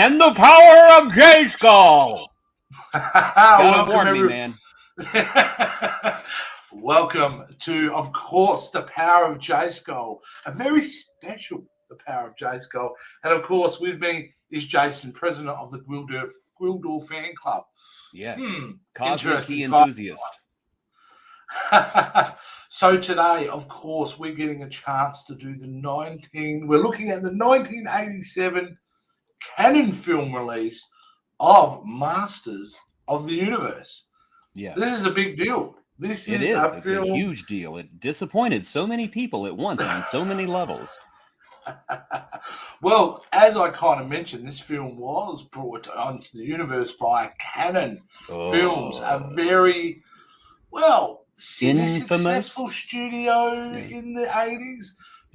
And the power of J-Skull. Gotta warn me, man. Welcome to, of course, the power of J-Skull. A very special The Power of J-Skull. And, of course, with me is Jason, president of the Gwildor Fan Club. Yes, cosmic key enthusiast. So today, of course, we're getting a chance to do we're looking at the 1987 canon film release of Masters of the Universe. Yeah, this is a big deal. It's a huge deal. It disappointed so many people at once on so many levels. Well, as I kind of mentioned, this film was brought onto the universe via Canon Films, a very, successful studio in the 80s.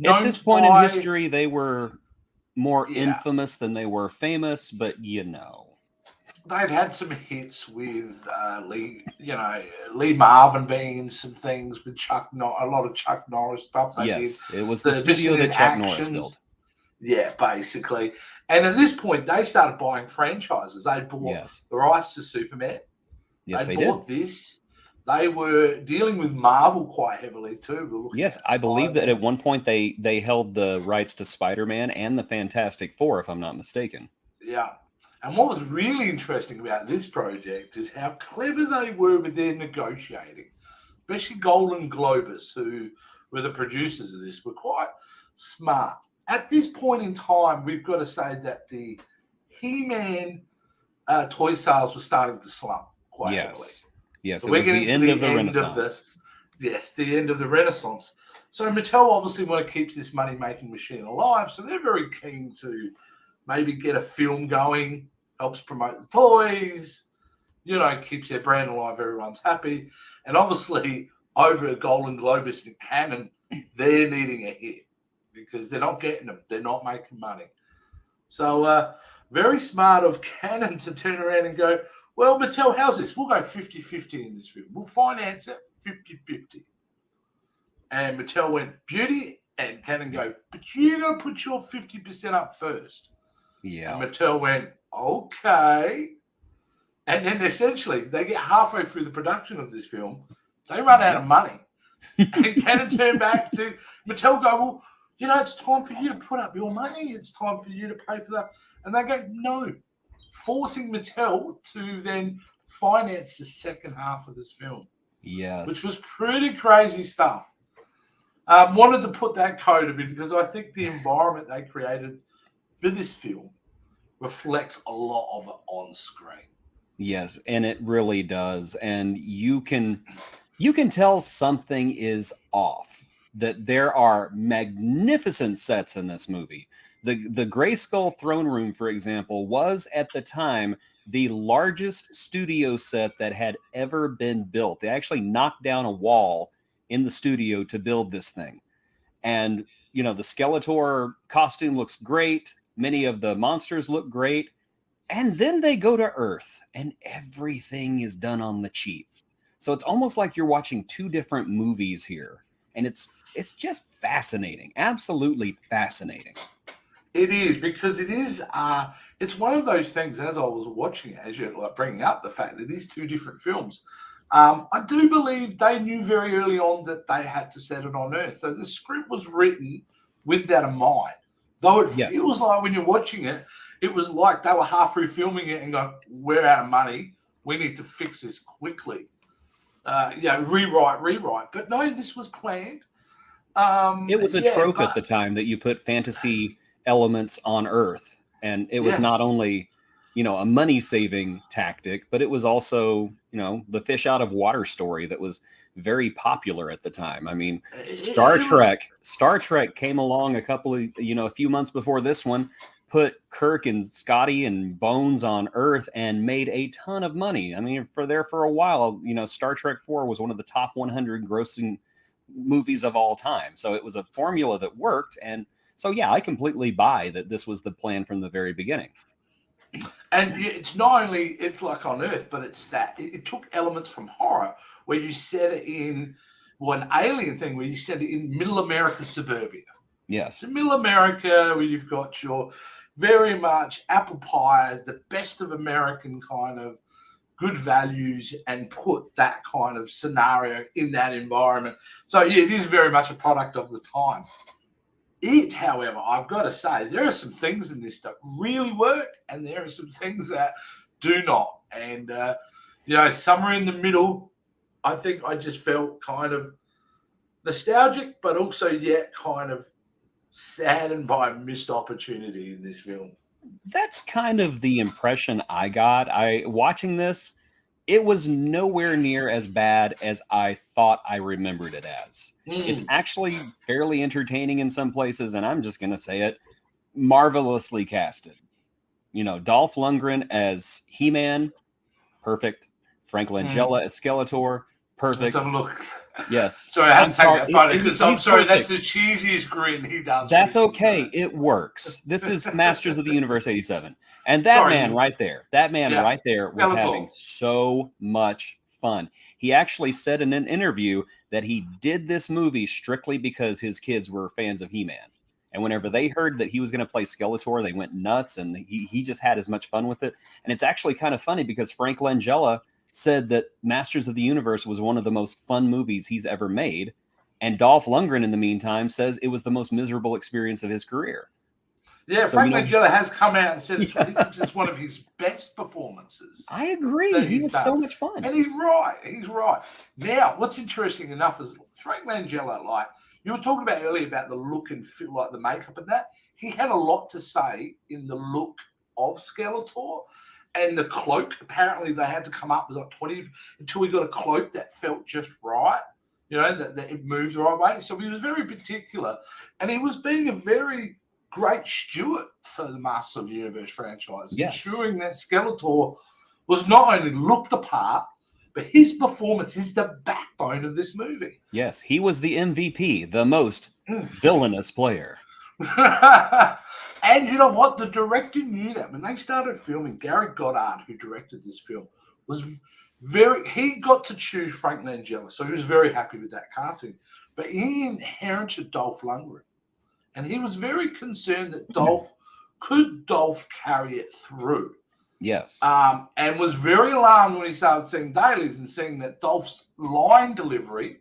At this point in history, they were more infamous than they were famous, but they'd had some hits with Lee Marvin being in some things with a lot of Chuck Norris stuff. It was the studio that Chuck Norris built. Yeah, basically. And at this point, they started buying franchises. They bought the rights to Superman. Yes, they bought this. They were dealing with Marvel quite heavily too. Yes, I believe that at one point they held the rights to Spider-Man and the Fantastic Four, if I'm not mistaken. Yeah. And what was really interesting about this project is how clever they were with their negotiating. Especially Golden Globus, who were the producers of this, were quite smart. At this point in time, we've got to say that the He-Man toy sales were starting to slump quite heavily. Yes, so we're getting the end of the Renaissance. The end of the Renaissance. So Mattel obviously want to keep this money-making machine alive, so they're very keen to maybe get a film going, helps promote the toys, keeps their brand alive, everyone's happy. And obviously, over at Golden Globus and Canon, they're needing a hit because they're not getting them. They're not making money. So very smart of Canon to turn around and go, well, Mattel, how's this? We'll go 50-50 in this film. We'll finance it 50-50. And Mattel went, beauty, and Canon go, but you got to put your 50% up first. Yeah. And Mattel went, okay. And then essentially they get halfway through the production of this film. They run out of money. And Canon turn back to Mattel go, well, it's time for you to put up your money. It's time for you to pay for that. And they go, no. Forcing Mattel to then finance the second half of this film. Yes. Which was pretty crazy stuff. Wanted to put that code a bit because I think the environment they created for this film reflects a lot of it on screen. Yes, and it really does. And you can tell something is off. That there are magnificent sets in this movie. The Grayskull throne room, for example, was at the time the largest studio set that had ever been built. They actually knocked down a wall in the studio to build this thing. And, the Skeletor costume looks great. Many of the monsters look great. And then they go to Earth and everything is done on the cheap. So it's almost like you're watching two different movies here. And it's just fascinating. Absolutely fascinating. It is, because it is, it's one of those things, as I was watching it, as you're bringing up the fact that it is two different films. I do believe they knew very early on that they had to set it on Earth. So the script was written with that in mind. Though it feels like when you're watching it, it was like they were half through filming it and going, we're out of money. We need to fix this quickly. Rewrite. But no, this was planned. It was a trope at the time that you put fantasy elements on Earth. And it was not only, a money-saving tactic, but it was also, the fish out of water story that was very popular at the time. I mean, Star Trek came along a few months before this one, put Kirk and Scotty and Bones on Earth and made a ton of money. I mean, for a while, Star Trek 4 was one of the top 100 grossing movies of all time. So it was a formula that worked. And so, I completely buy that this was the plan from the very beginning. And it's not only, it's like on Earth, but it's that it took elements from horror where you set it in, an alien thing where you set it in middle America suburbia. Yes. So middle America, where you've got your very much apple pie, the best of American kind of good values, and put that kind of scenario in that environment. So yeah, it is very much a product of the time. It, however, I've got to say, there are some things in this that really work, and there are some things that do not. And somewhere in the middle, I think I just felt kind of nostalgic, but also yet kind of saddened by a missed opportunity in this film. That's kind of the impression I got. Watching this, it was nowhere near as bad as I thought I remembered it as. It's actually fairly entertaining in some places, and I'm just going to say it, marvelously casted. Dolph Lundgren as He-Man, perfect. Frank Langella as Skeletor, perfect. Let's have a look. Yes. Sorry, I had to take that photo because I'm sorry, perfect. That's the cheesiest grin he does. That's okay. It works. This is Masters of the Universe 87. And that man right there was having so much fun. He actually said in an interview that he did this movie strictly because his kids were fans of He-Man. And whenever they heard that he was going to play Skeletor, they went nuts, and he just had as much fun with it. And it's actually kind of funny because Frank Langella said that Masters of the Universe was one of the most fun movies he's ever made. And Dolph Lundgren, in the meantime, says it was the most miserable experience of his career. Yeah, so, Frank Langella has come out and said he thinks it's one of his best performances. I agree. He was so much fun. And he's right. Now, what's interesting enough is Frank Langella, like you were talking about earlier about the look and feel, like the makeup and that, he had a lot to say in the look of Skeletor. And the cloak, apparently they had to come up with like 20 until we got a cloak that felt just right, that it moves the right way. So he was very particular. And he was being a very great steward for the Masters of the Universe franchise, ensuring that Skeletor was not only looked the part, but his performance is the backbone of this movie. Yes, he was the MVP, the most villainous player. And you know what? The director knew that. When they started filming, Gary Goddard, who directed this film, he got to choose Frank Langella, so he was very happy with that casting. But he inherited Dolph Lundgren, and he was very concerned that Dolph carry it through. Yes. And was very alarmed when he started seeing dailies and seeing that Dolph's line delivery,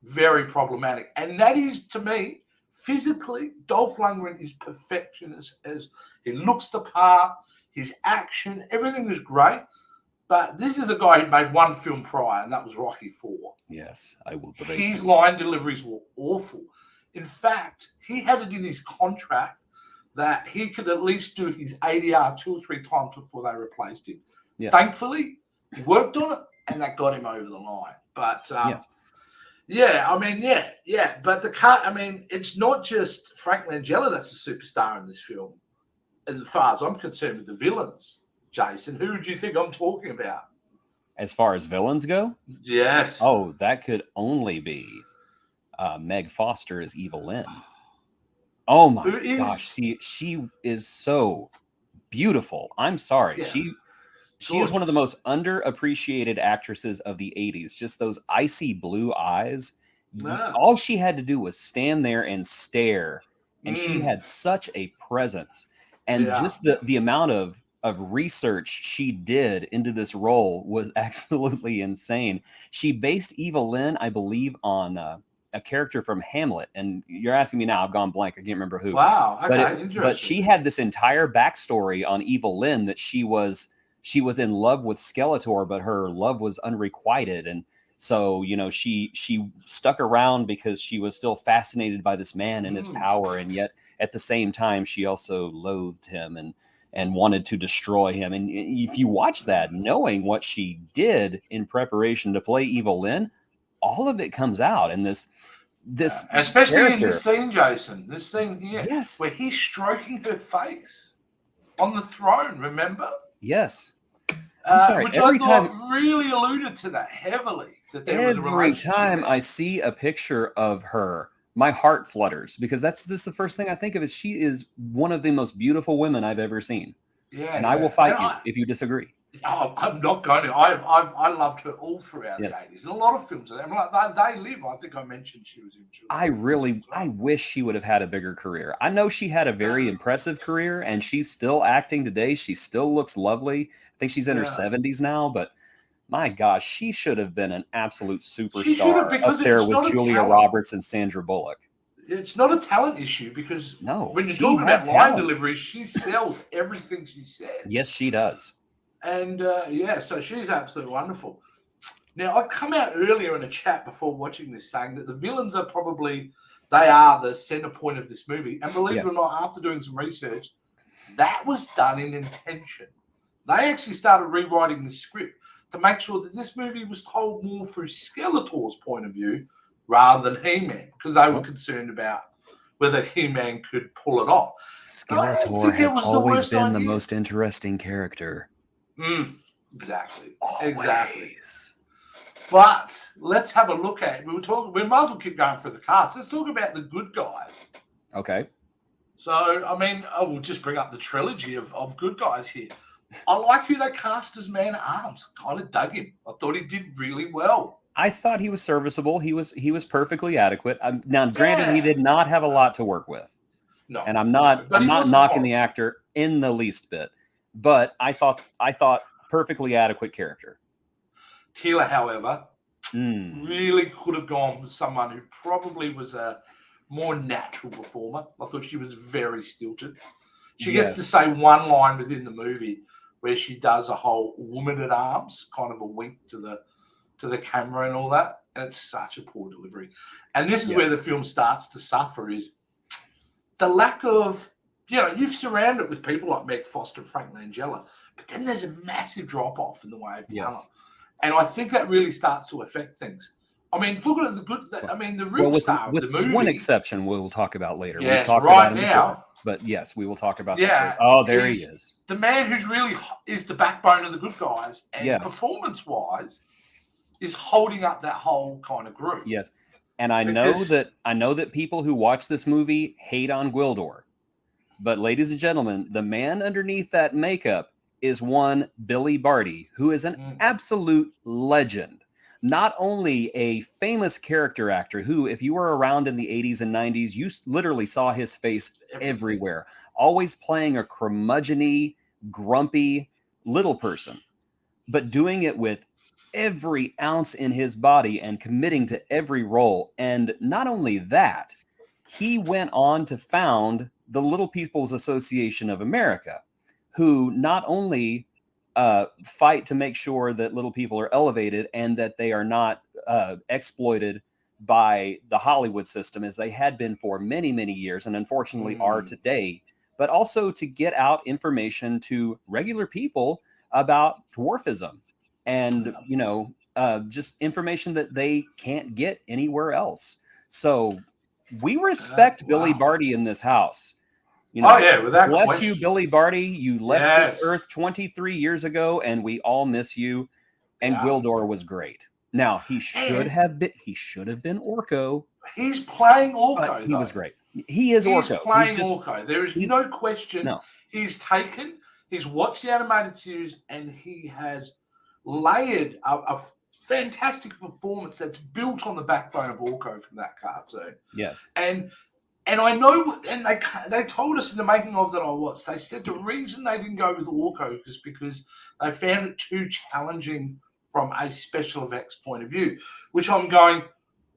very problematic. And that is, to me, physically, Dolph Lundgren is perfection as he looks the part, his action, everything was great. But this is a guy who made one film prior, and that was Rocky IV. Yes, I will believe his line deliveries were awful. In fact, he had it in his contract that he could at least do his ADR 2 or 3 times before they replaced him. Yeah. Thankfully, he worked on it, and that got him over the line. But but it's not just Frank Langella that's a superstar in this film. As far as I'm concerned with the villains, Jason, who do you think I'm talking about? As far as villains go? Yes. Oh, that could only be Meg Foster as Evil Lynn. Oh my gosh, she is so beautiful. I'm sorry. Yeah. She is one of the most underappreciated actresses of the 80s. Just those icy blue eyes. Wow. All she had to do was stand there and stare, and she had such a presence. And just the amount of research she did into this role was absolutely insane. She based Evil Lynn, I believe, on a character from Hamlet. And you're asking me now, I've gone blank. I can't remember who. Wow. Okay, but she had this entire backstory on Evil Lynn that she was in love with Skeletor, but her love was unrequited. And so, she stuck around because she was still fascinated by this man and his power. And yet at the same time, she also loathed him and wanted to destroy him. And if you watch that, knowing what she did in preparation to play Evil Lynn, all of it comes out in this especially character. In this scene, Jason, this scene here, yes, where he's stroking her face on the throne, remember? Yes. I'm sorry. Which I thought really alluded to that heavily. That there was a relationship. Every time I see a picture of her, my heart flutters because that's just the first thing I think of is she is one of the most beautiful women I've ever seen. Yeah. And I will fight you if you disagree. Oh, I'm not going to. I loved her all throughout the 80s. And a lot of films. I mean, like They Live. I think I mentioned she was in. I wish she would have had a bigger career. I know she had a very impressive career, and she's still acting today. She still looks lovely. I think she's in her 70s now, but my gosh, she should have been an absolute superstar up there with Julia Roberts and Sandra Bullock. It's not a talent issue because when you're talking about line delivery, she sells everything she says. Yes, she does. And so she's absolutely wonderful. Now, I come out earlier in a chat before watching this saying that the villains are they are the center point of this movie. And believe it or not, after doing some research, that was done in intention. They actually started rewriting the script to make sure that this movie was told more through Skeletor's point of view rather than He-Man, because they were concerned about whether He-Man could pull it off. Skeletor has always been the most interesting character. Exactly. Exactly. But let's have a look at it. We might as well keep going through the cast. Let's talk about the good guys. Okay. So, I mean, I will just bring up the trilogy of good guys here. I like who they cast as Man-at-Arms. Kind of dug him. I thought he did really well. I thought he was serviceable. He was perfectly adequate. Now, granted, he did not have a lot to work with. No. And I'm not knocking the actor in the least bit. But I thought perfectly adequate character. Teela, however, really could have gone with someone who probably was a more natural performer. I thought she was very stilted. She gets to say one line within the movie where she does a whole woman at arms, kind of a wink to the camera and all that. And it's such a poor delivery. And this is where the film starts to suffer, is the lack of, you've surrounded it with people like Meg Foster and Frank Langella, but then there's a massive drop-off in the way of talent. And I think that really starts to affect things. I mean, look at the real star of the movie. With one exception we'll talk about later. Yes, right now. But yes, we will talk about that. Oh, there he is. The man who's really is the backbone of the good guys, and performance-wise is holding up that whole kind of group. Yes. And I know that people who watch this movie hate on Gwildor. But ladies and gentlemen, the man underneath that makeup is one Billy Barty, who is an absolute legend. Not only a famous character actor who, if you were around in the 80s and 90s, you literally saw his face everywhere, always playing a curmudgeon-y, grumpy little person, but doing it with every ounce in his body and committing to every role. And not only that, he went on to found the Little People's Association of America, who not only fight to make sure that little people are elevated and that they are not exploited by the Hollywood system as they had been for many, many years and unfortunately are today, but also to get out information to regular people about dwarfism and, just information that they can't get anywhere else. So we respect Billy Barty in this house. Without bless question. You, Billy Barty. You left this earth 23 years ago, and we all miss you. And Gwildor was great. Now he should have been Orko. He's playing Orko. He was great. He is Orko. He's playing Orko. There is no question. No. He's watched the animated series, and he has layered a fantastic performance that's built on the backbone of Orko from that cartoon. Yes. And I know, and they told us in the making of that I watched, they said the reason they didn't go with Orko is because they found it too challenging from a special effects point of view, which I'm going,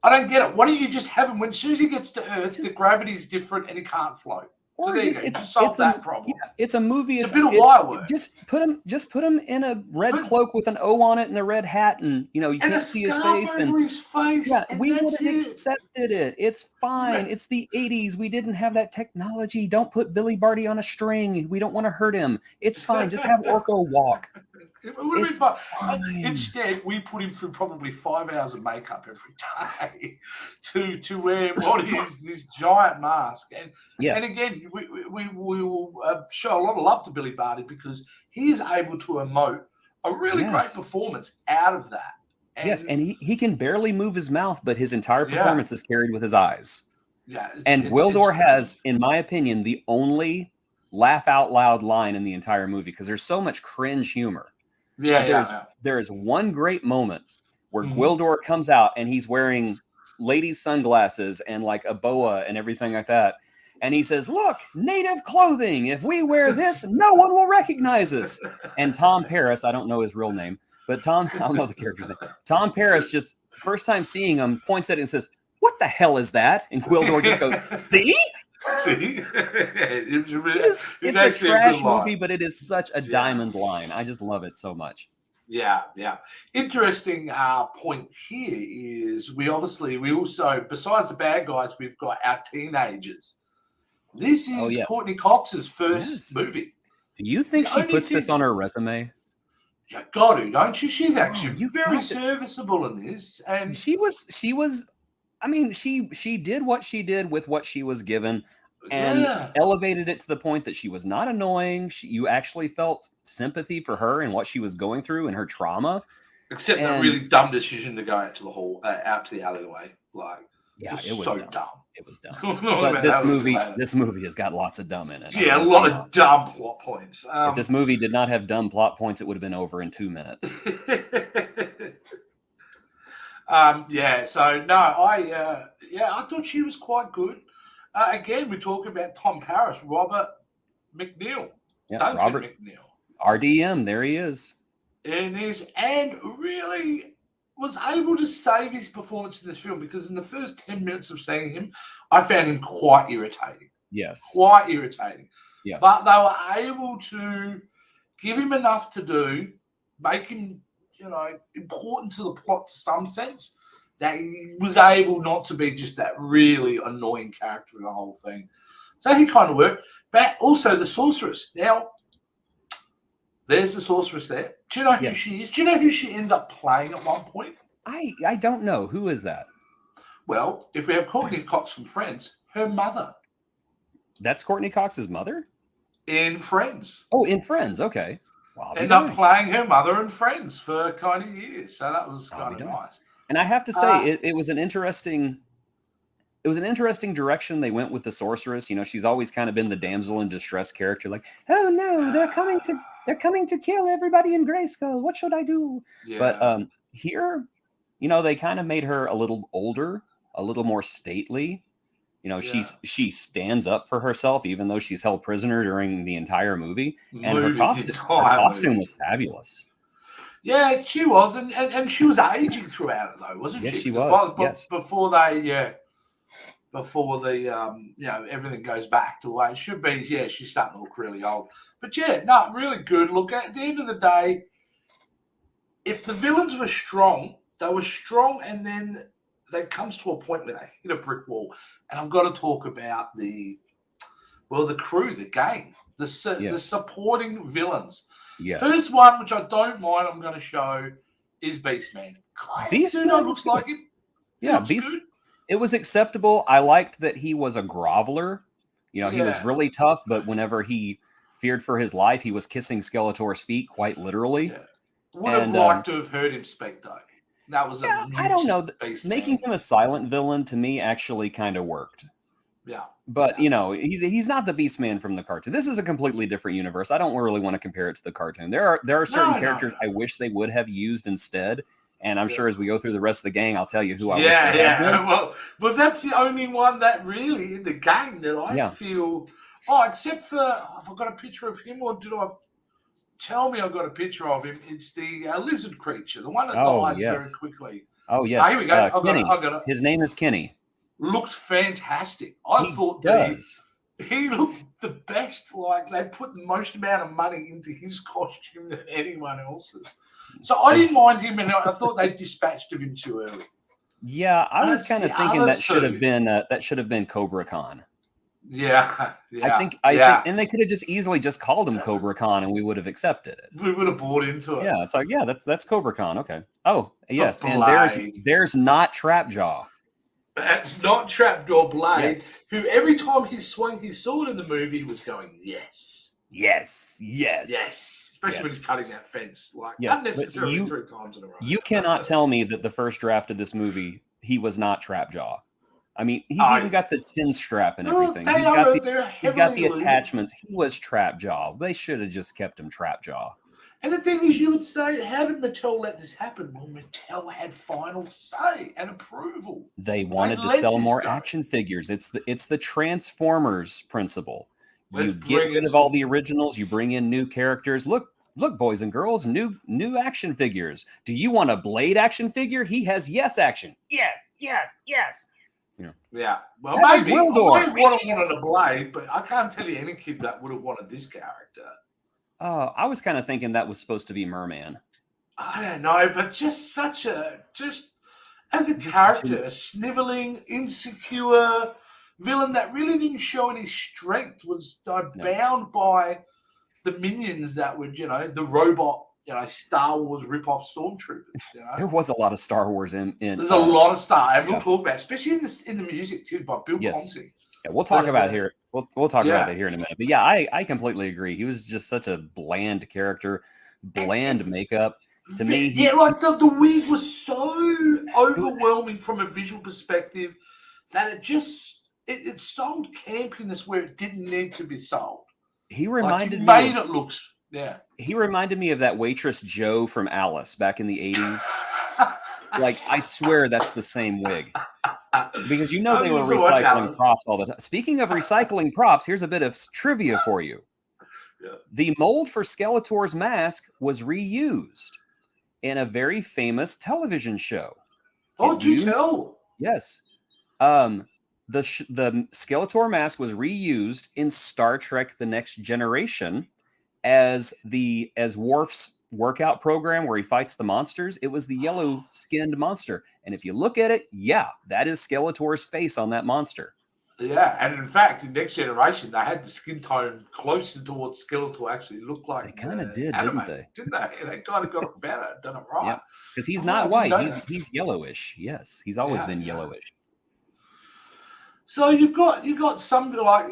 I don't get it. Why don't you just have him when Susie gets to Earth, the gravity is different and he can't float. Or so just solve that problem. Yeah, it's a movie. It's a bit of wire work. Just put him in a red cloak with an O on it and a red hat, and you can't see his face. We would have accepted it. It's fine. Right. It's the 80s. We didn't have that technology. Don't put Billy Barty on a string. We don't want to hurt him. It's fine. Just have Orko walk. It would have been fun. Instead, we put him through probably 5 hours of makeup every day to wear what is this giant mask. And again, we will show a lot of love to Billy Barty because he is able to emote a really great performance out of that. And he can barely move his mouth, but his entire performance is carried with his eyes. Yeah, and Gwildor has, in my opinion, the only laugh out loud line in the entire movie because there's so much cringe humor. Yeah, But there's one great moment where Mhm. Gwildor comes out and he's wearing ladies' sunglasses and like a boa and everything like that. And he says, "Look, native clothing. If we wear this, no one will recognize us." And Tom Paris, I don't know his real name, but Tom, I don't know the character's name. Tom Paris just first time seeing him points at it and says, "What the hell is that?" And Gwildor just goes, "See? See? It's It's a trash movie, but it is such a diamond line. I just love it so much." Yeah. Interesting point here is we also, besides the bad guys, we've got our teenagers. This is Courtney Cox's first movie. Do you think she puts this on her resume? You got to, don't you? She's actually very serviceable in this, and she was. I mean, she did what she did with what she was given, and elevated it to the point that she was not annoying. You actually felt sympathy for her and what she was going through and her trauma. Except that really dumb decision to go out to the hall, out to the alleyway. Like, it was so dumb. It was dumb. But this movie has got lots of dumb in it. Yeah, a lot of dumb plot points. If this movie did not have dumb plot points, it would have been over in 2 minutes. So no, I thought she was quite good. Again, we talk about Tom Paris, Robert McNeil. Yeah, Robert McNeil. RDM, there he is. And really was able to save his performance in this film, because in the first 10 minutes of seeing him, I found him quite irritating. Yes. Quite irritating. Yeah. But they were able to give him enough to do, make him, important to the plot to some sense, that he was able not to be just that really annoying character in the whole thing. So he kind of worked. But also the sorceress. Now, there's the sorceress there. Do you know who she is? Do you know who she ends up playing at one point? I don't know. Who is that? Well, if we have Courtney Cox from Friends, her mother. That's Courtney Cox's mother? In Friends. Oh, in Friends. Okay. Well, end up playing her mother in Friends for kind of years. So that was kind of nice. And I have to say, it was an interesting direction they went with the sorceress. She's always kind of been the damsel in distress character, like, oh no, they're coming to kill everybody in Grayskull. What should I do? Yeah. But here, they kind of made her a little older, a little more stately. She stands up for herself, even though she's held prisoner during the entire movie. And her costume was fabulous. Yeah, she was, and she was aging throughout it, though, wasn't she? Yes, she was. Yes. Before everything goes back to the way it should be. Yeah, she's starting to look really old. But really good. Look, at the end of the day, if the villains were strong, they were strong, and then there comes to a point where they hit a brick wall. And I've got to talk about the crew, the gang, the supporting villains. Yes. First one, which I don't mind, I'm going to show, is Beastman. Beastman looks like him. Yeah, Beast. It was acceptable. I liked that he was a groveler. He was really tough, but whenever he feared for his life, he was kissing Skeletor's feet, quite literally. Yeah. Would have liked to have heard him speak, though. That was I don't know. Making him a silent villain, to me, actually kind of worked. Yeah. But, he's not the Beastman from the cartoon. This is a completely different universe. I don't really want to compare it to the cartoon. There are certain characters I wish they would have used instead. And I'm sure as we go through the rest of the gang, I'll tell you who I wish they had been. Well, that's the only one that really, in the gang, that I feel... Oh, except for... Have I got a picture of him, or did I... Tell me I've got a picture of him. It's the lizard creature, the one that dies very quickly. Oh, yes. Here we go. Kenny. I got it. His name is Kenny. Looked fantastic. He looked the best. Like, they put the most amount of money into his costume than anyone else's. So I didn't mind him, and I thought they dispatched of him too early. Yeah, I was kind of thinking that should have been Cobra Khan. Yeah. I think, and they could have just easily called him Cobra Khan, and we would have accepted it. We would have bought into it. Yeah, it's like, that's Cobra Khan. Okay. Oh, yes, and there's not Trapjaw. That's not Trapjaw Blade, who every time he swung his sword in the movie was going, yes. Especially when he's cutting that fence, unnecessarily 3 times in a row. You cannot tell me that the first draft of this movie, he was not Trapjaw. I mean, he's even got the chin strap and everything. He's got the attachments. He was Trapjaw. They should have just kept him Trapjaw. And the thing is, you would say, how did Mattel let this happen? Well, Mattel had final say and approval. They wanted to sell more action figures. It's the Transformers principle. You get rid of all the originals, you bring in new characters. Look, boys and girls, new action figures. Do you want a Blade action figure? He has yes action. Yes. Yeah. Well, maybe I would have wanted a Blade, but I can't tell you any kid that would have wanted this character. I was kind of thinking that was supposed to be Merman. I don't know, but just as a character, a sniveling, insecure villain that really didn't show any strength, was bound by the minions that were, the robot, Star Wars rip-off stormtroopers. There was a lot of Star Wars in there's a lot of Star, and we'll talk about, especially in the music too, by Bill Conti. Yeah, we'll talk about here. We'll talk about that here in a minute. But yeah, I completely agree. He was just such a bland character, bland makeup. To me, like the wig was so overwhelming from a visual perspective that it sold campiness where it didn't need to be sold. He reminded me. Made it look. Yeah. He reminded me of that waitress Joe from Alice back in the 80s. Like, I swear that's the same wig. Because they were recycling props all the time. Speaking of recycling props, here's a bit of trivia for you. Yeah. The mold for Skeletor's mask was reused in a very famous television show. Oh, do you tell? Yes. The Skeletor mask was reused in Star Trek: The Next Generation as Worf's workout program where he fights the monsters. It was the yellow-skinned monster. And if you look at it, that is Skeletor's face on that monster. Yeah, and in fact, in Next Generation, they had the skin tone closer to what Skeletor actually looked like. They kind of did, anime, didn't they? Didn't they? They kind of got it better, done it right. Yeah, because he's not white. He's yellowish. Yes, he's always been yellowish. So you've got somebody like,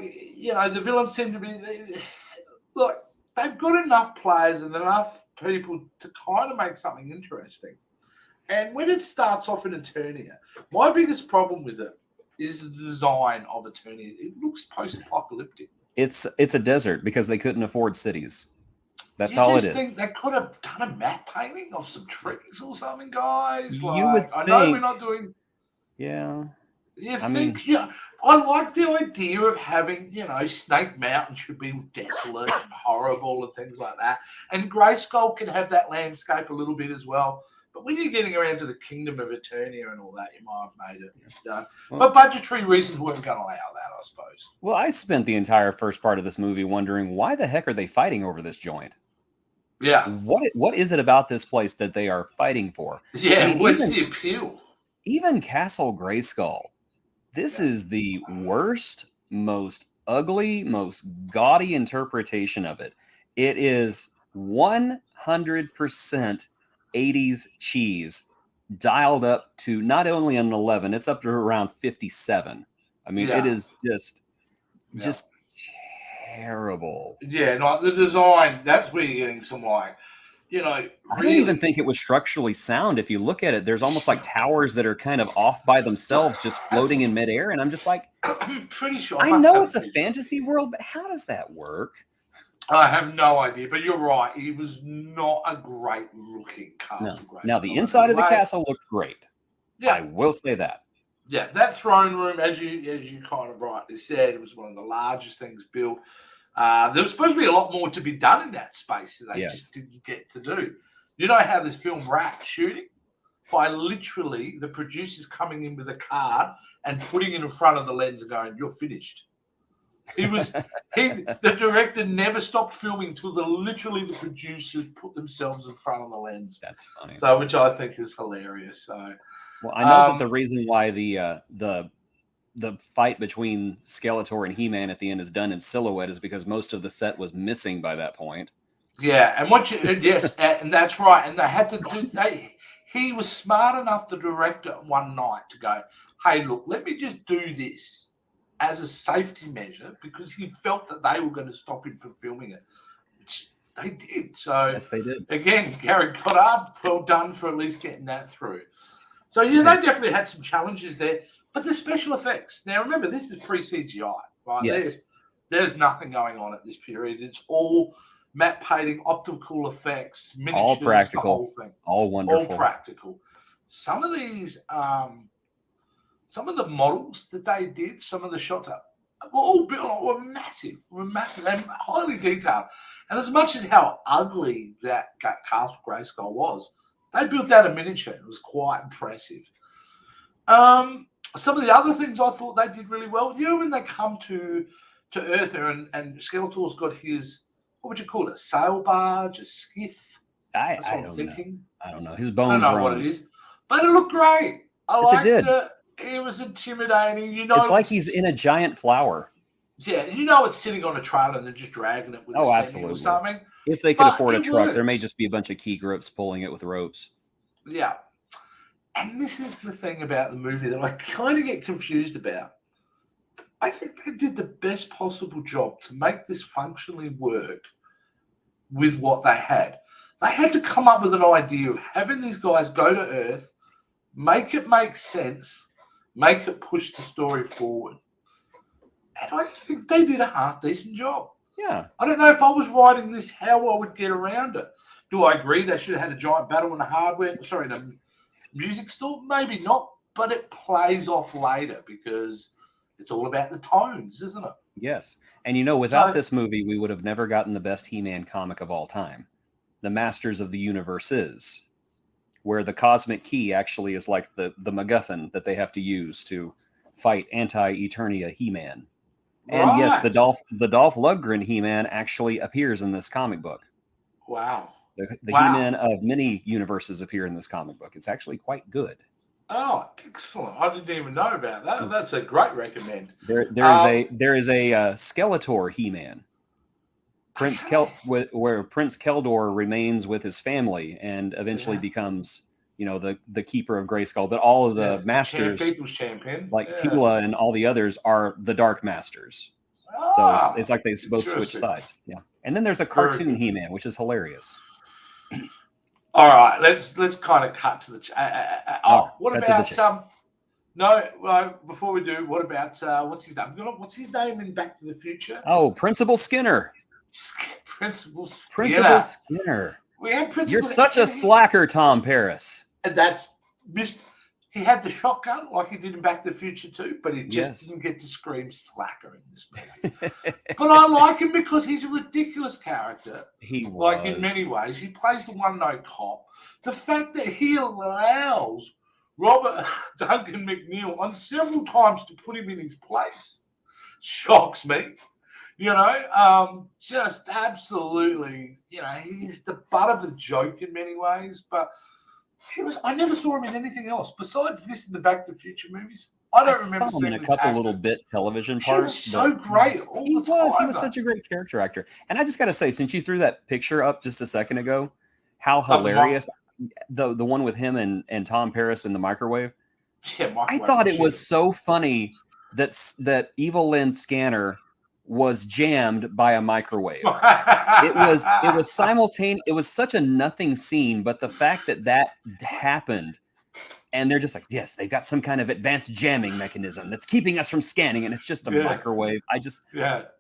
the villains seem to be, look, they've got enough players and enough people to kind of make something interesting. And when it starts off in Eternia, my biggest problem with it is the design of Eternia. It looks post-apocalyptic. It's a desert because they couldn't afford cities. That's all it is. I think they could have done a matte painting of some trees or something, guys. You would think, I know we're not doing. Yeah. I like the idea of having, Snake Mountain should be desolate and horrible and things like that. And Grayskull can have that landscape a little bit as well. But when you're getting around to the Kingdom of Eternia and all that, you might have made it. But budgetary reasons weren't going to allow that, I suppose. Well, I spent the entire first part of this movie wondering, why the heck are they fighting over this joint? Yeah. What is it about this place that they are fighting for? Yeah, what's the appeal? Even Castle Grayskull. This is the worst, most ugly, most gaudy interpretation of it. It is 100% 80s cheese dialed up to not only an 11, it's up to around 57. I mean, it is just terrible. Yeah, like the design, that's where you're getting some I don't even think it was structurally sound. If you look at it, there's almost like towers that are kind of off by themselves, just floating in midair. And I'm just like, I'm pretty sure. I know it's a fantasy world, but how does that work? I have no idea, but you're right. He was not a great looking castle. No. Now, the inside of the castle looked great. Yeah. I will say that. Yeah, that throne room, as you kind of rightly said, it was one of the largest things built. There was supposed to be a lot more to be done in that space that they just didn't get to do. You know how this film wrapped shooting? By literally the producers coming in with a card and putting it in front of the lens and going, "You're finished." The director never stopped filming until literally the producers put themselves in front of the lens. That's funny. So, which I think is hilarious. So, well, I know that the reason why the fight between Skeletor and He-Man at the end is done in silhouette is because most of the set was missing by that point. Yeah, and and that's right. And they had to do. He was smart enough, the director, one night to go, "Hey, look, let me just do this as a safety measure," because he felt that they were going to stop him from filming it, which they did. So yes, they did. Again, Gary Goddard, well done for at least getting that through. So they definitely had some challenges there. But the special effects. Now, remember, this is pre-CGI, right? Yes. There's nothing going on at this period. It's all matte painting, optical effects, All miniatures, the practical. whole thing. All wonderful. All practical. Some of these, some of the models that they did, some of the shots were massive, and highly detailed. And as much as how ugly that Castle Grayskull was, they built that a miniature. It was quite impressive. Some of the other things I thought they did really well, when they come to Earth and Skeletor's got his, what would you call it, a sail barge, a skiff? I don't know. I don't know. His bones. I don't know what it is, but it looked great. I liked it. It was intimidating. It's like he's in a giant flower. Yeah, it's sitting on a trailer and they're just dragging it with a absolutely. Or something. If they could afford a truck, there may just be a bunch of key grips pulling it with ropes. Yeah. And this is the thing about the movie that I kind of get confused about. I think they did the best possible job to make this functionally work with what they had. They had to come up with an idea of having these guys go to Earth, make it make sense, make it push the story forward. And I think they did a half-decent job. Yeah. I don't know if I was writing this, how I would get around it. Do I agree they should have had a giant battle in the music store? Maybe not, but it plays off later because it's all about the tones, isn't it? Yes. And without this movie, we would have never gotten the best He-Man comic of all time, The Masters of the Universes, where the cosmic key actually is like the MacGuffin that they have to use to fight anti-Eternia He-Man. And yes, the Dolph Lundgren He-Man actually appears in this comic book. Wow. The He-Man of many universes appear in this comic book. It's actually quite good. Oh, excellent. I didn't even know about that. That's a great recommend. There is a Skeletor He-Man. Where Prince Keldor remains with his family and eventually becomes, the keeper of Grayskull. But all of the masters, champion, like Tila and all the others, are the Dark Masters. So it's like they both switch sides. Yeah. And then there's a cartoon He-Man, which is hilarious. All right, let's kind of cut to the. What about before we do, what about what's his name? What's his name in Back to the Future? Oh, Principal Skinner. Principal Skinner. Principal Skinner. We had Principal. You're such a slacker, Tom Paris. And that's missed. He had the shotgun like he did in Back to the Future too, but he just didn't get to scream slacker in this movie. But I like him because he's a ridiculous character. He was. Like in many ways. He plays the one-note cop. The fact that he allows Robert Duncan McNeil on several times to put him in his place shocks me. Just absolutely, he's the butt of the joke in many ways, but I never saw him in anything else besides this in the Back to the Future movies. I don't remember seeing him in a couple little bit television parts. He was so great all the time. He was such a great character actor. And I just got to say, since you threw that picture up just a second ago, how hilarious the one with him and Tom Paris in the microwave. Yeah, I thought it was so funny that Evil Lynn Scanner was jammed by a microwave. It was simultaneous. It was such a nothing scene, but the fact that happened, and they're just like, yes, they've got some kind of advanced jamming mechanism that's keeping us from scanning, and it's just a microwave. I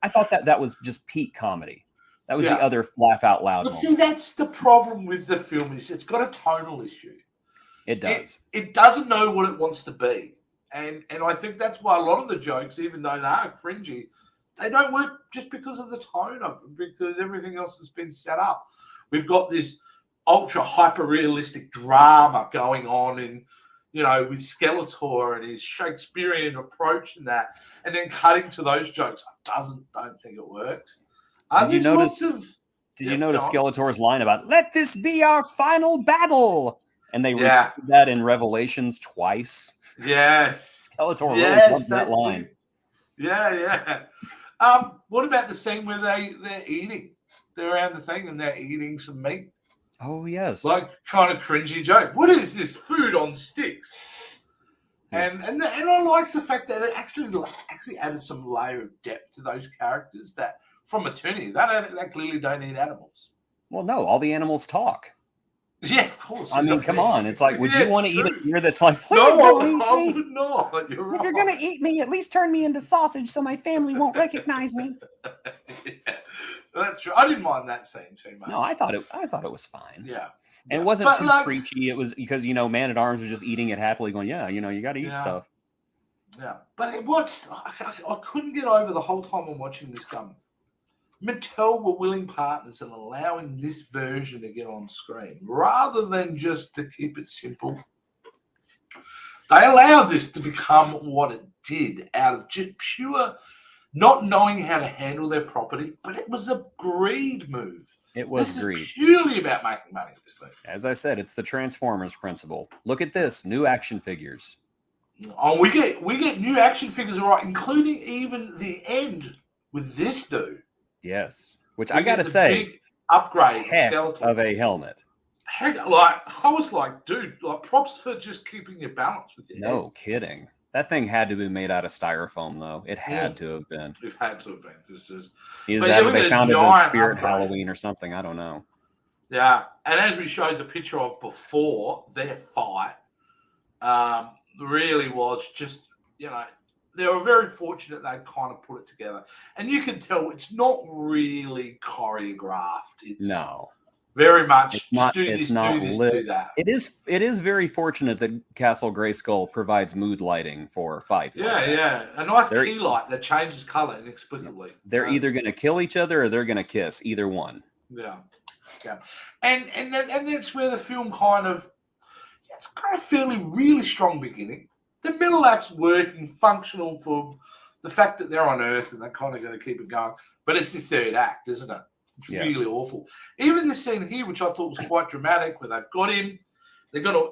thought that was just peak comedy. That was the other laugh out loud. But see, that's the problem with the film is it's got a tonal issue. It does. It doesn't know what it wants to be, and I think that's why a lot of the jokes, even though they are cringy, they don't work just because of the tone of them, because everything else has been set up. We've got this ultra hyper realistic drama going on with Skeletor and his Shakespearean approach and that, and then cutting to those jokes. Don't think it works. Did you notice Skeletor's line about "Let this be our final battle"? And they repeat that in Revelations twice. Yes, Skeletor really loved that line. Yeah. What about the scene where they're eating? They're around the thing and they're eating some meat. Oh yes, like kind of cringy joke. What is this food on sticks? Yes. And I like the fact that it actually added some layer of depth to those characters that from eternity they clearly don't eat animals. Well, no, all the animals talk. Yeah, of course. I mean, come on. It's like, would you want to eat a deer that's like, please I would not. You're right. If you're going to eat me, at least turn me into sausage so my family won't recognize me. That's true. I didn't mind that scene too much. No, I thought it was fine. Yeah. And it wasn't too preachy. It was because, Man at Arms was just eating it happily, going, yeah, you got to eat stuff. Yeah. But it was, I couldn't get over the whole time I'm watching this gun. Mattel were willing partners in allowing this version to get on screen rather than just to keep it simple. They allowed this to become what it did out of just pure not knowing how to handle their property, but it was a greed move. It was this greed. Is purely about making money. This thing. As I said, it's the Transformers principle. Look at this, new action figures. Oh, we get new action figures, all right, including even the end with this dude. Yes, which I gotta say, big upgrade heck of a helmet. Heck, I was like, dude, props for just keeping your balance with your head. No kidding. That thing had to be made out of styrofoam, though. It had to have been. It had to have been. Either that or they found it in Spirit Halloween or something. I don't know. Yeah, and as we showed the picture of before, their fight really was just, they were very fortunate they kind of put it together. And you can tell it's not really choreographed. It's very much it's not lit. that. It is very fortunate that Castle Grayskull provides mood lighting for fights. Yeah. A nice key light that changes color inexplicably. They're either going to kill each other or they're going to kiss. Either one. Yeah. And that's where the film it's kind of fairly really strong beginning. The middle act's working, functional for the fact that they're on Earth and they're kind of going to keep it going. But it's this third act, isn't it? It's really awful. Even this scene here, which I thought was quite dramatic, where they've got him,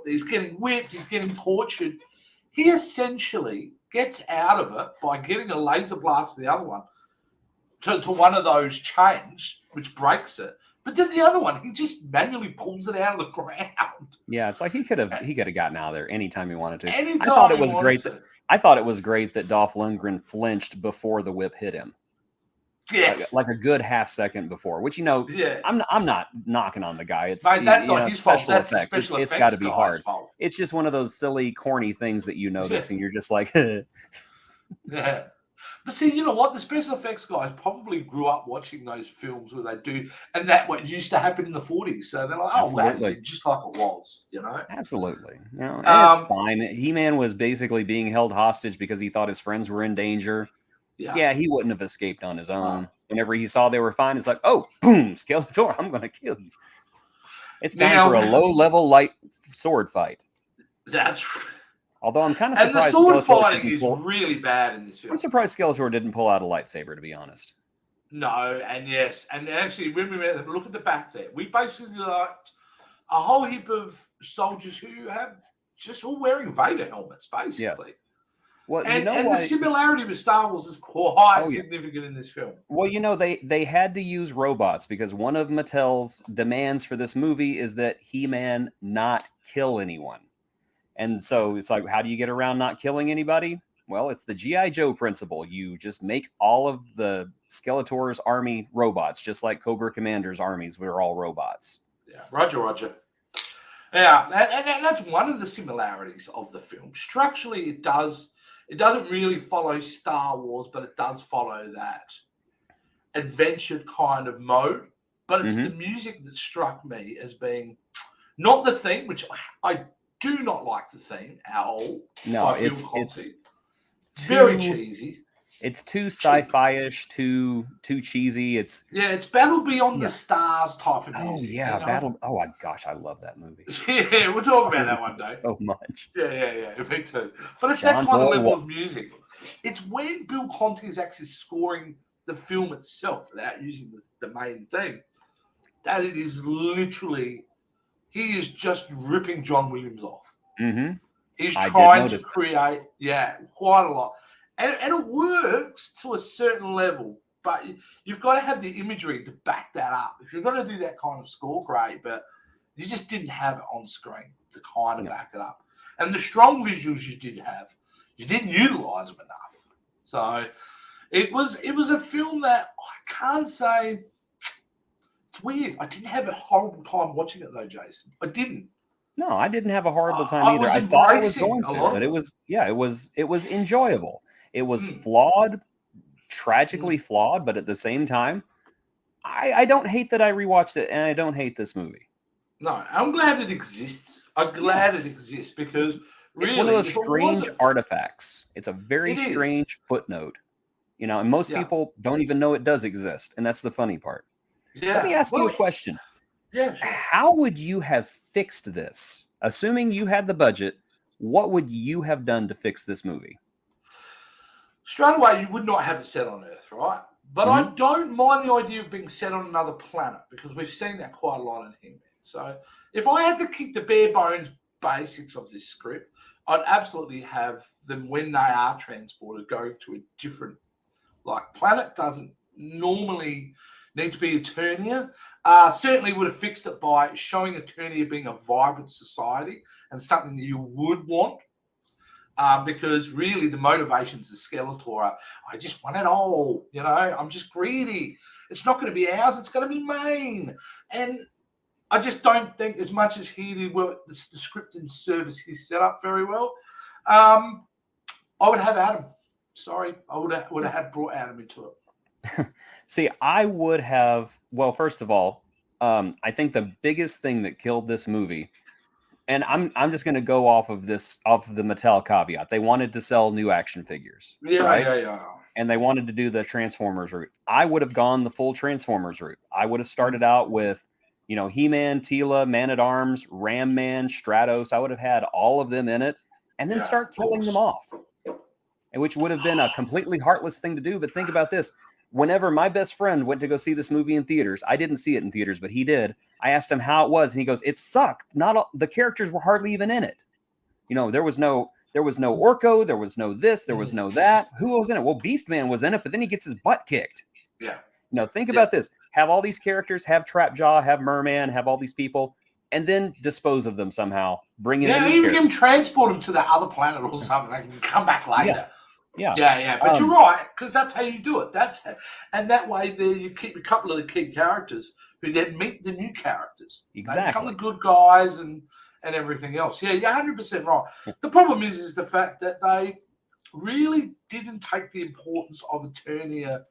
he's getting whipped, he's getting tortured. He essentially gets out of it by getting a laser blast to the other one, to one of those chains, which breaks it. But then the other one, he just manually pulls it out of the ground. Yeah, it's like he could have gotten out of there anytime he wanted to. Anytime I thought it was great. I thought it was great that Dolph Lundgren flinched before the whip hit him. Yes, like a good half second before. Which I'm not knocking on the guy. It's that's not his fault. That's effects. It's got to be hard. Fault. It's just one of those silly, corny things that you notice, and you're just like, yeah. But see, you know what? The special effects guys probably grew up watching those films where they do, and that what used to happen in the 40s. So they're like, oh, wow, just like it was, Absolutely. And it's fine. He-Man was basically being held hostage because he thought his friends were in danger. Yeah, he wouldn't have escaped on his own. Whenever he saw they were fine, it's like, oh, boom, Skeletor, I'm going to kill you. It's time for a low-level light sword fight. That's Although I'm kind of surprised. And the sword fighting is really bad in this film. I'm surprised Skeletor didn't pull out a lightsaber, to be honest. No, and yes. And actually, when we look at the back there, we basically got a whole heap of soldiers who have just all wearing Vader helmets, basically. Yes. Well, and the similarity with Star Wars is quite significant in this film. Well, they had to use robots because one of Mattel's demands for this movie is that He-Man not kill anyone. And so it's like, how do you get around not killing anybody? Well, it's the G.I. Joe principle. You just make all of the Skeletor's army robots, just like Cobra Commander's armies were all robots. Yeah, Roger. Yeah, and that's one of the similarities of the film. Structurally, it doesn't really follow Star Wars, but it does follow that adventure kind of mode. But it's the music that struck me as being not the theme, which I do not like the theme at all. No, it's very cheesy. It's too sci-fi-ish, too cheesy. It's Battle Beyond the Stars type of music. Oh yeah, Battle. Oh my gosh, I love that movie. Yeah, we'll talk about that one day. So much. Yeah, me too. But it's that kind of level of music. It's when Bill Conti is actually scoring the film itself without using the main theme that it is literally. He is just ripping John Williams off. Mm-hmm. He's trying to create, quite a lot. And it works to a certain level, but you've got to have the imagery to back that up. If you're going to do that kind of score, great, but you just didn't have it on screen to kind of back it up. And the strong visuals you did have, you didn't utilize them enough. So it was a film that I can't say... It's weird. I didn't have a horrible time watching it though, Jason. I didn't. No, I didn't have a horrible time either. I thought I was going to, but it was enjoyable. It was flawed, tragically flawed, but at the same time, I don't hate that I rewatched it, and I don't hate this movie. No, I'm glad it exists. I'm glad it exists because really, It's one of those if it strange wasn't, artifacts. It's a very it is. strange footnote, and most Yeah, people don't even know it does exist, and that's the funny part. Let me yeah. ask you a Well, question. yeah, sure. How would you have fixed this? Assuming you had the budget, what would you have done to fix this movie? Straight away, you would not have it set on Earth, right? But Hmm. I don't mind the idea of being set on another planet because we've seen that quite a lot in He-Man. So if I had to keep the bare bones basics of this script, I'd absolutely have them when they are transported going to a different planet. Doesn't normally need to be Eternia. Certainly would have fixed it by showing Eternia being a vibrant society and something that you would want. Because really the motivations of Skeletor are, I just want it all, I'm just greedy. It's not going to be ours, it's going to be mine. And I just don't think, as much as he did work, the script and service he's set up very well, I would have Adam. Sorry, I would have had brought Adam into it. See, I would have, well, first of all, I think the biggest thing that killed this movie, and I'm just going to go off of the Mattel caveat. They wanted to sell new action figures, right? Yeah. And they wanted to do the Transformers route. I would have gone the full Transformers route. I would have started out with, He-Man, Tila, Man-at-Arms, Ram Man, Stratos. I would have had all of them in it, and then start killing them off, which would have been a completely heartless thing to do. But think about this. Whenever my best friend went to go see this movie in theaters, I didn't see it in theaters, but he did. I asked him how it was, and he goes, "It sucked. Not all, the characters were hardly even in it. There was no Orko, there was no this, there was no that. Who was in it? Well, Beast Man was in it, but then he gets his butt kicked. Yeah. Think about this. Have all these characters, have Trapjaw, have Merman, have all these people, and then dispose of them somehow. Bring in the new even transport them to the other planet or something. They can come back later. Yeah. But you're right, because that's how you do it. And that way there you keep a couple of the key characters who then meet the new characters. Exactly. They become the good guys and everything else. Yeah, you're 100% right. The problem is the fact that they really didn't take the importance of Eternia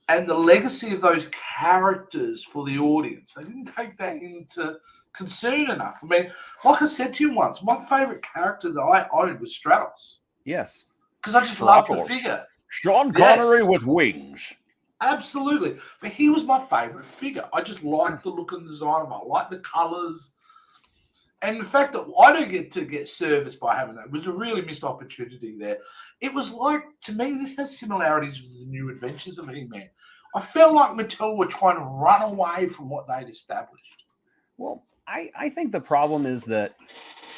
and the legacy of those characters for the audience. They didn't take that into concern enough. I mean, like I said to you once, my favorite character that I owned was Stratos. Yes. Because I just loved the figure. Sean Connery with wings. Absolutely. But he was my favorite figure. I just liked the look and design of it. I liked the colors. And the fact that I don't get service by having that was a really missed opportunity there. It was like, to me, this has similarities with the New Adventures of He-Man. I felt like Mattel were trying to run away from what they'd established. Well, I think the problem is that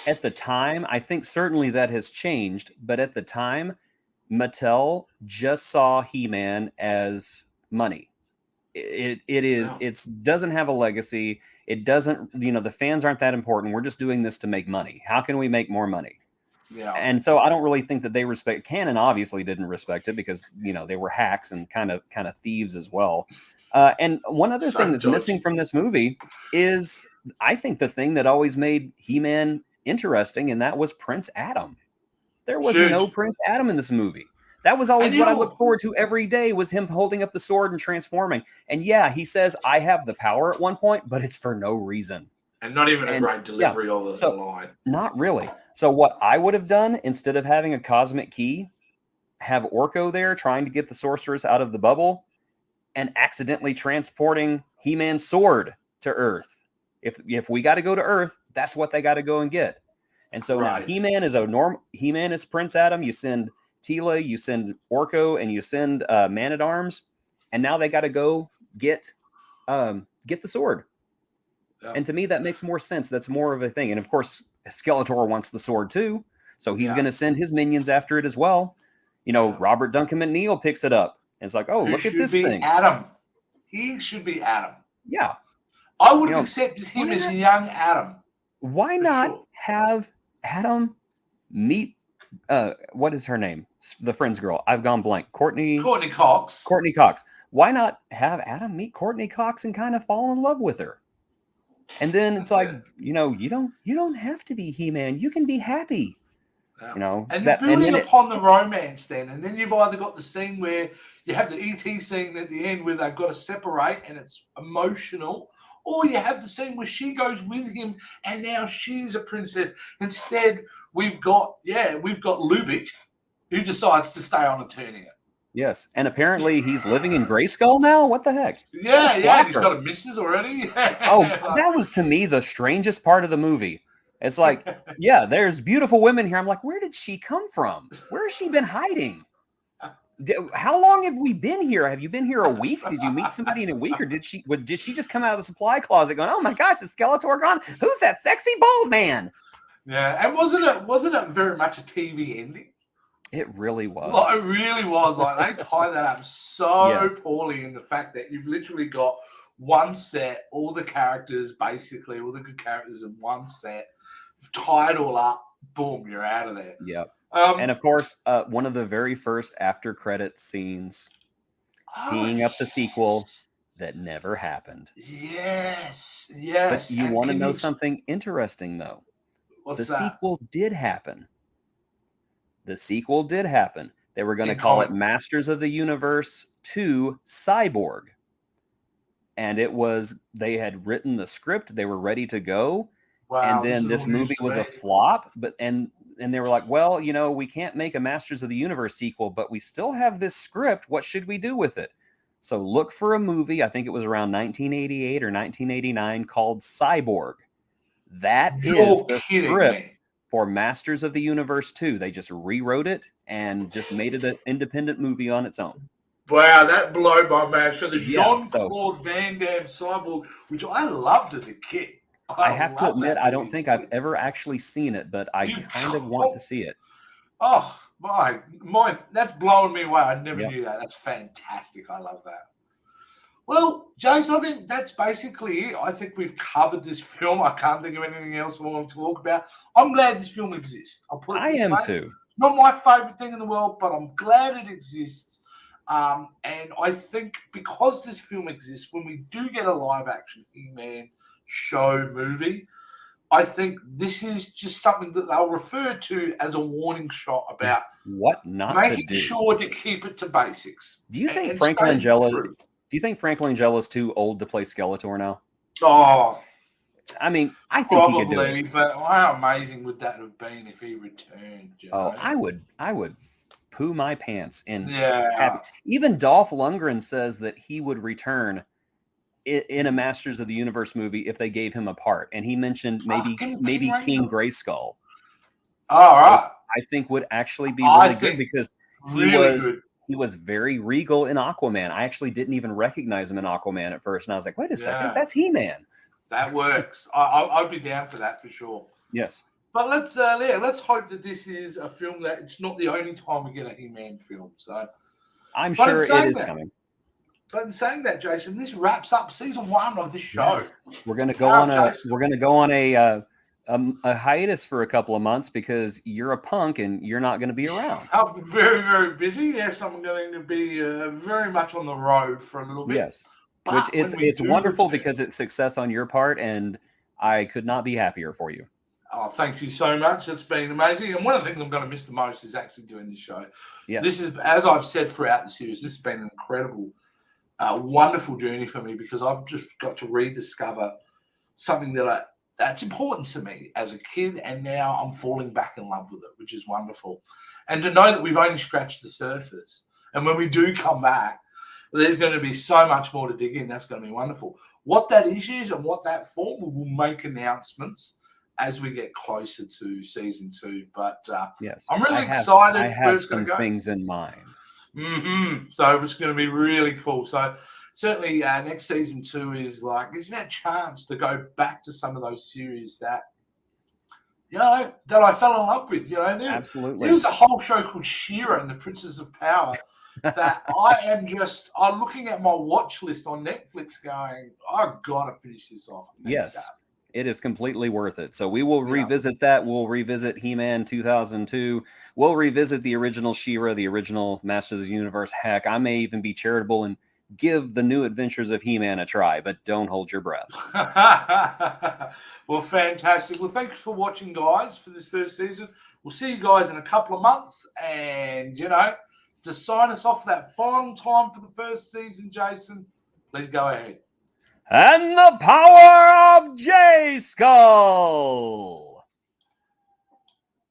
at the time, I think certainly that has changed, but at the time, Mattel just saw He-Man as money. It doesn't have a legacy. It doesn't, the fans aren't that important. We're just doing this to make money. How can we make more money? Yeah. And so I don't really think that they respect. Canon obviously didn't respect it because they were hacks and kind of thieves as well. And one other thing that's missing from this movie is, I think, the thing that always made He-Man interesting, and that was Prince Adam. There was no Prince Adam in this movie. That was always what I looked forward to every day, was him holding up the sword and transforming. And yeah, he says, I have the power at one point, but it's for no reason. And not even a great delivery of the line. Not really. So what I would have done, instead of having a cosmic key, have Orko there trying to get the sorceress out of the bubble and accidentally transporting He-Man's sword to Earth. If we got to go to Earth, that's what they got to go and get. And so now He-Man is Prince Adam. You send Tila, you send Orko, and you send Man-at-Arms, and now they got to go get the sword. Yeah. And to me, that makes more sense. That's more of a thing. And of course, Skeletor wants the sword too, so he's going to send his minions after it as well. Robert Duncan McNeil picks it up, and it's like, oh, look at this thing. Adam. He should be Adam. Yeah. I would have accepted him as young Adam. Why not have Adam meet what is her name? The Friends girl. I've gone blank. Courtney Cox. Courtney Cox. Why not have Adam meet Courtney Cox and kind of fall in love with her? And then it's like, you don't have to be He-Man. You can be happy. Yeah. You know, and you're building upon the romance then, and then you've either got the scene where you have the ET scene at the end where they've got to separate and it's emotional, or you have the scene where she goes with him and now she's a princess. Instead, we've got Lubick who decides to stay on Eternia. Yes, and apparently he's living in Grayskull now. What the heck? Yeah, and he's got a missus already. Oh, that was to me the strangest part of the movie. It's like, yeah, there's beautiful women here. I'm like, where did she come from? Where has she been hiding? How long have we been here? Have you been here a week? Did you meet somebody in a week, or did she just come out of the supply closet going, "Oh my gosh, is Skeletor gone? Who's that sexy bald man?" Yeah, and wasn't it very much a TV ending? It really was. Like, it really was. Like, they tied that up so poorly in the fact that you've literally got one set, all the characters, basically, all the good characters in one set, tie it all up, boom, you're out of there. Yep. And of course, one of the very first after credit scenes teeing up the sequel that never happened. Yes. But you want to know something interesting, though? What's that? Sequel did happen. The sequel did happen. They were going to call it Masters of the Universe 2 Cyborg. And they had written the script. They were ready to go. Wow, and then this movie was a flop. And they were like, well, you know, we can't make a Masters of the Universe sequel, but we still have this script. What should we do with it? So look for a movie. I think it was around 1988 or 1989 called Cyborg. That is the script for Masters of the Universe 2. They just rewrote it and just made it an independent movie on its own. Wow, that blew my mind. So the Jean-Claude Van Damme Cyborg, which I loved as a kid. I have to admit, I don't think I've ever actually seen it, but I kind of want to see it. Oh, my, that's blowing me away. I never knew that. That's fantastic. I love that. Well, Jace, I think that's basically it. I think we've covered this film. I can't think of anything else I want to talk about. I'm glad this film exists. I'll put it this way. Too. Not my favorite thing in the world, but I'm glad it exists. And I think because this film exists, when we do get a live-action He-Man show movie, I think this is just something that they'll refer to as a warning shot about what not making to do. Sure to keep it to basics. Do you think Frank Langella? Do you think Frank Langella's too old to play Skeletor now? Oh, I mean, I think probably, he could do it. But how amazing would that have been if he returned? You know? I would poo my pants. And yeah, even Dolph Lundgren says that he would return in a Masters of the Universe movie if they gave him a part. And he mentioned maybe King Grayskull. All right, I think would actually be really good because he was very regal in Aquaman. I actually didn't even recognize him in Aquaman at first. And I was like, wait a second, that's He-Man. That works. I'd be down for that for sure. Yes. But let's hope that this is a film that it's not the only time we get a He-Man film. So I'm sure it is coming. But in saying that, Jason, this wraps up season 1 of this show. Yes. We're going to go on a hiatus for a couple of months because you're a punk and you're not going to be around. I'm very, very busy. Yes, I'm going to be very much on the road for a little bit. Yes, but it's wonderful because it's success on your part, and I could not be happier for you. Oh, thank you so much. It's been amazing. And one of the things I'm going to miss the most is actually doing this show. Yeah. This is, as I've said throughout the series, this has been an incredible, wonderful journey for me because I've just got to rediscover something that's important to me as a kid, and now I'm falling back in love with it, which is wonderful. And to know that we've only scratched the surface, and when we do come back, there's going to be so much more to dig in. That's going to be wonderful. What that is and what that form, we will make announcements as we get closer to season 2. But yes, I'm really excited. I have some things in mind. So it's going to be really cool. So certainly next season 2 is that chance to go back to some of those series that, that I fell in love with. Absolutely. There was a whole show called She-Ra and the Princess of Power that I'm looking at my watch list on Netflix going, I've got to finish this off. Yes. It is completely worth it. So we will revisit that. We'll revisit He-Man 2002. We'll revisit the original She-Ra, the original Masters of the Universe. Heck, I may even be charitable and give the New Adventures of He-Man a try, but don't hold your breath. Well, fantastic. Well, thanks for watching, guys, for this first season. We'll see you guys in a couple of months. And, you know, to sign us off that final time for the first season, Jason, please go ahead. And the power of J Skull.